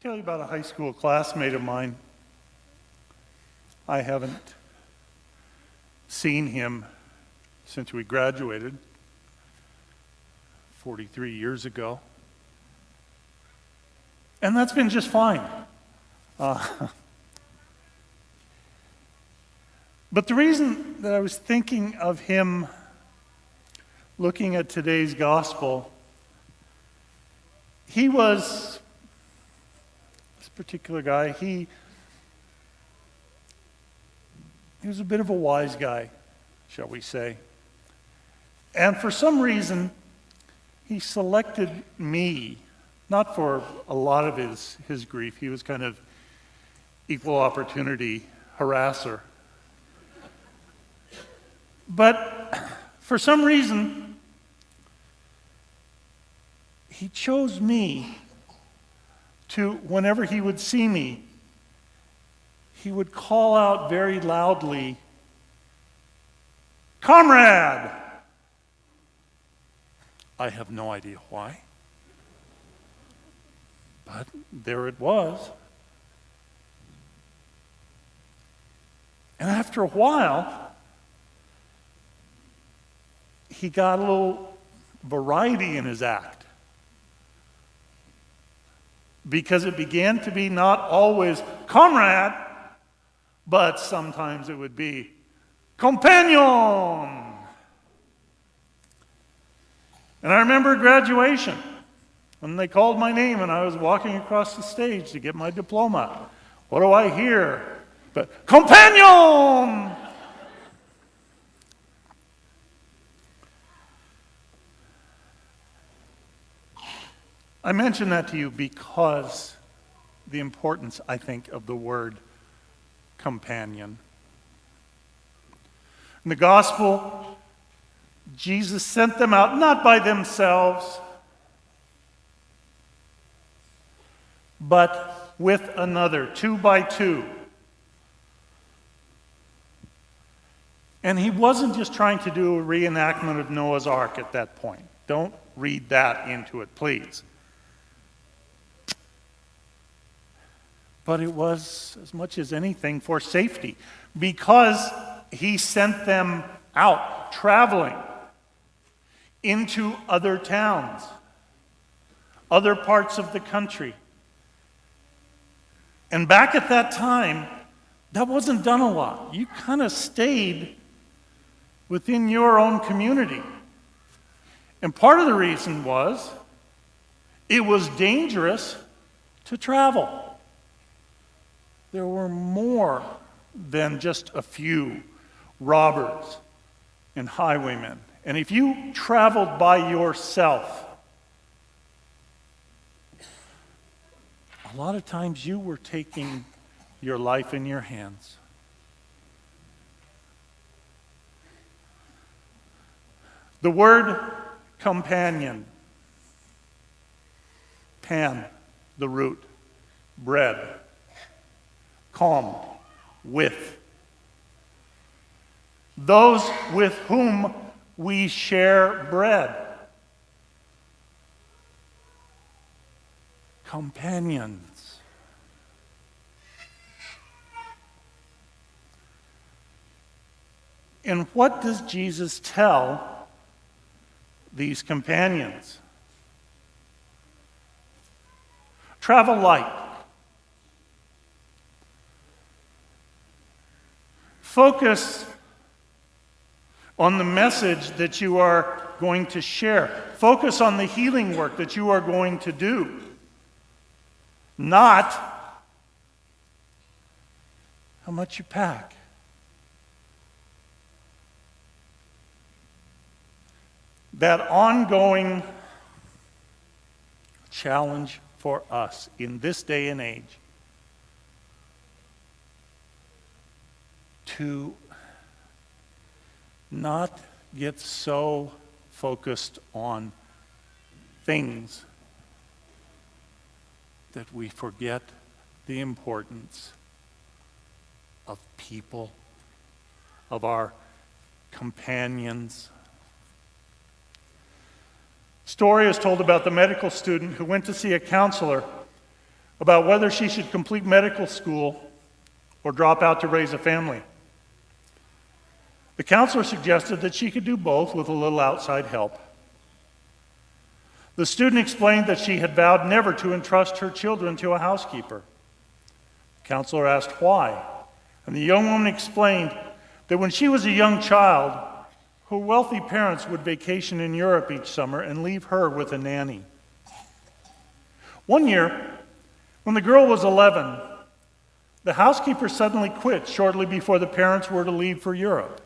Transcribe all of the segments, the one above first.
Tell you about a high school classmate of mine. I haven't seen him since we graduated 43 years ago. And that's been just fine. But the reason that I was thinking of him looking at today's gospel, this particular guy, he was a bit of a wise guy, shall we say. And for some reason, he selected me, not for a lot of his grief. He was kind of equal opportunity harasser. But for some reason, he chose me to, whenever he would see me, he would call out very loudly, "Comrade!" I have no idea why, but there it was. And after a while, he got a little variety in his act, because it began to be not always "Comrade," but sometimes it would be "Companion." And I remember graduation, when they called my name and I was walking across the stage to get my diploma. What do I hear? But "Companion!" I mention that to you because the importance, I think, of the word companion. In the gospel, Jesus sent them out not by themselves, but with another, 2 by 2. And he wasn't just trying to do a reenactment of Noah's Ark at that point. Don't read that into it, please. But it was, as much as anything, for safety, because he sent them out traveling into other towns, other parts of the country. And back at that time, that wasn't done a lot. You kind of stayed within your own community. And part of the reason was it was dangerous to travel. There were more than just a few robbers and highwaymen. And if you traveled by yourself, a lot of times you were taking your life in your hands. The word companion, pan, the root, bread, calm, with. Those with whom we share bread. Companions. And what does Jesus tell these companions? Travel light. Focus on the message that you are going to share. Focus on the healing work that you are going to do. Not how much you pack. That ongoing challenge for us in this day and age to not get so focused on things that we forget the importance of people, of our companions. Story is told about the medical student who went to see a counselor about whether she should complete medical school or drop out to raise a family. The counselor suggested that she could do both with a little outside help. The student explained that she had vowed never to entrust her children to a housekeeper. The counselor asked why, and the young woman explained that when she was a young child, her wealthy parents would vacation in Europe each summer and leave her with a nanny. One year, when the girl was 11, the housekeeper suddenly quit shortly before the parents were to leave for Europe.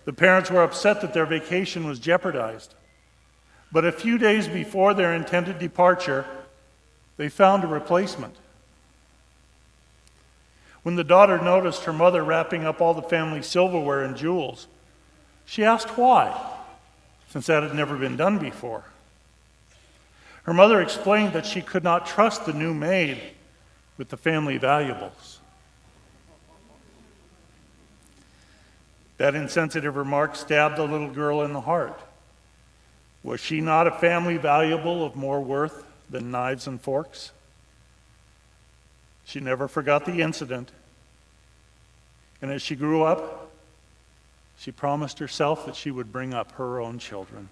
The parents were upset that their vacation was jeopardized. But a few days before their intended departure, they found a replacement. When the daughter noticed her mother wrapping up all the family silverware and jewels, she asked why, since that had never been done before. Her mother explained that she could not trust the new maid with the family valuables. That insensitive remark stabbed the little girl in the heart. Was she not a family valuable of more worth than knives and forks? She never forgot the incident. And as she grew up, she promised herself that she would bring up her own children.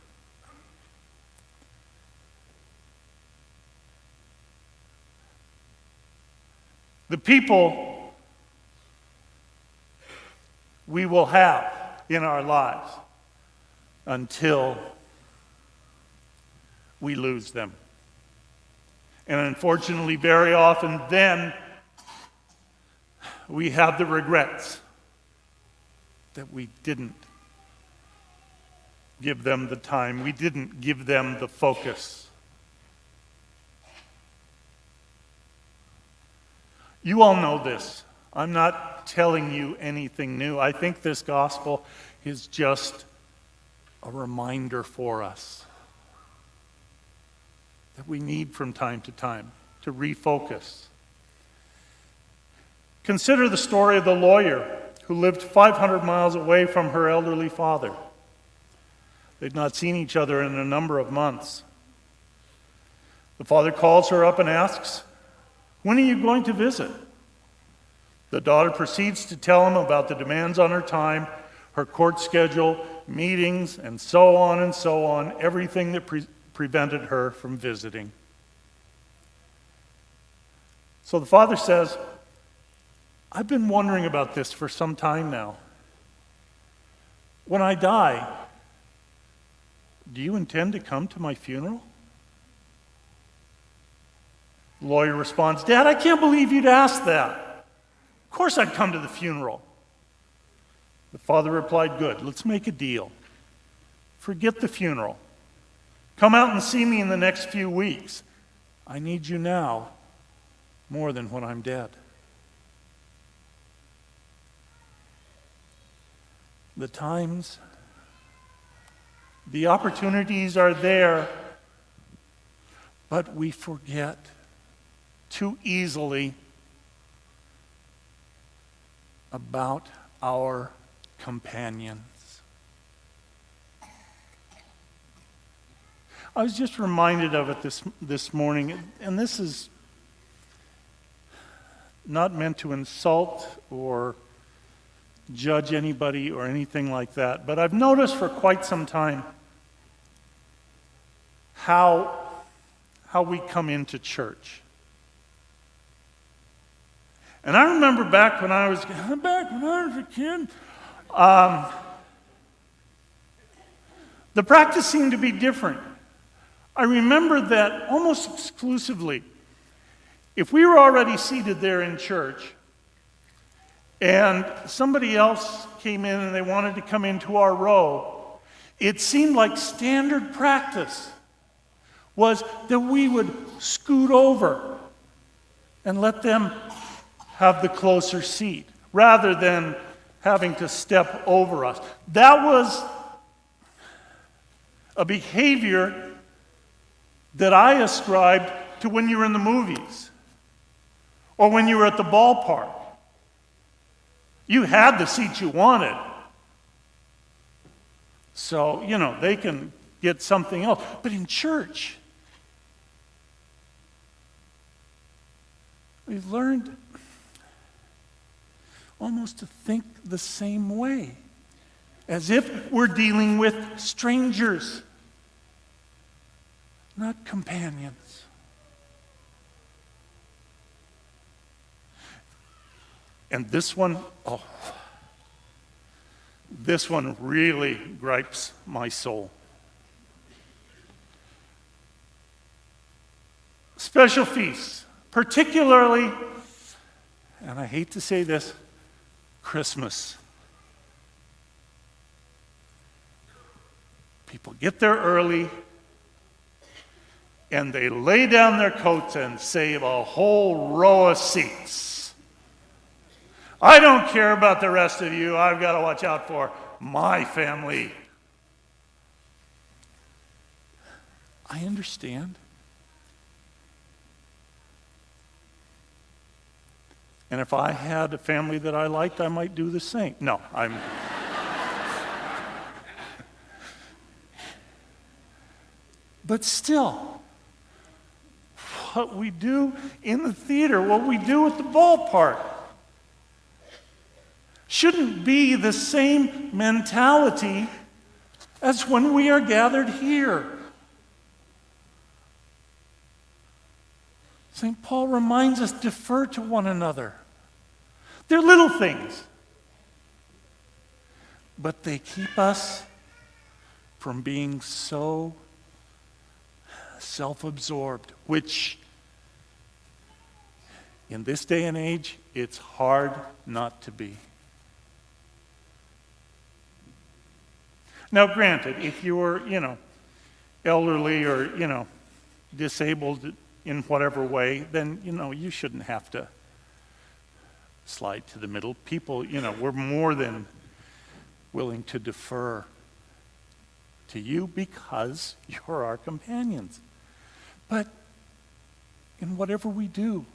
The people we will have in our lives until we lose them. And unfortunately, very often then we have the regrets that we didn't give them the time, we didn't give them the focus. You all know this. I'm not telling you anything new. I think this gospel is just a reminder for us that we need from time to time to refocus. Consider the story of the lawyer who lived 500 miles away from her elderly father. They'd not seen each other in a number of months. The father calls her up and asks, "When are you going to visit?" The daughter proceeds to tell him about the demands on her time, her court schedule, meetings, and so on, everything that prevented her from visiting. So the father says, "I've been wondering about this for some time now. When I die, do you intend to come to my funeral?" The lawyer responds, "Dad, I can't believe you'd ask that. Of course I'd come to the funeral." The father replied, "Good, let's make a deal. Forget the funeral. Come out and see me in the next few weeks. I need you now more than when I'm dead." The times, the opportunities are there, but we forget too easily about our companions. I was just reminded of it this morning, and this is not meant to insult or judge anybody or anything like that, but I've noticed for quite some time how we come into church. And I remember back when I was a kid, the practice seemed to be different. I remember that almost exclusively, if we were already seated there in church and somebody else came in and they wanted to come into our row, it seemed like standard practice was that we would scoot over and let them have the closer seat rather than having to step over us. That was a behavior that I ascribed to when you were in the movies or when you were at the ballpark. You had the seat you wanted. So, they can get something else. But in church, We've learned almost to think the same way, as if we're dealing with strangers, not companions. And this one really gripes my soul. Special feasts, particularly, and I hate to say this, Christmas. People get there early and they lay down their coats and save a whole row of seats. I don't care about the rest of you. I've got to watch out for my family. I understand. And if I had a family that I liked, I might do the same. No, I'm... But still, what we do in the theater, what we do at the ballpark, shouldn't be the same mentality as when we are gathered here. St. Paul reminds us, defer to one another. They're little things, but they keep us from being so self-absorbed, which in this day and age, it's hard not to be. Now, granted, if you're, elderly or, disabled in whatever way, then, you shouldn't have to slide to the middle. People, we're more than willing to defer to you because you're our companions. But in whatever we do,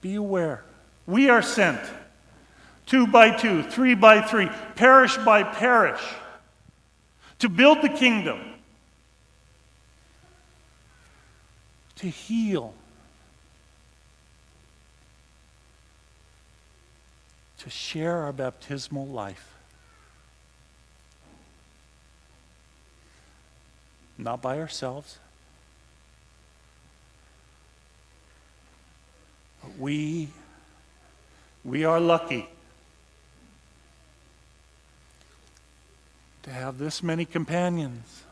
be aware. We are sent 2 by 2, 3 by 3, parish by parish, to build the kingdom, to heal, to share our baptismal life. Not by ourselves, but we are lucky to have this many companions.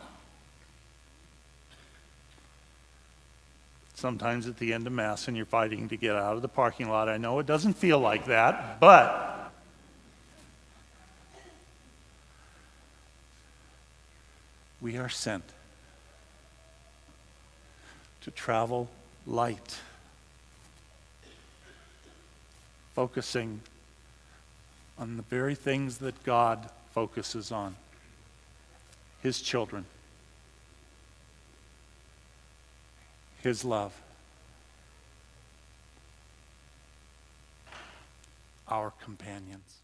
Sometimes at the end of Mass and you're fighting to get out of the parking lot. I know it doesn't feel like that, but we are sent to travel light, focusing on the very things that God focuses on, His children, His love, our companions.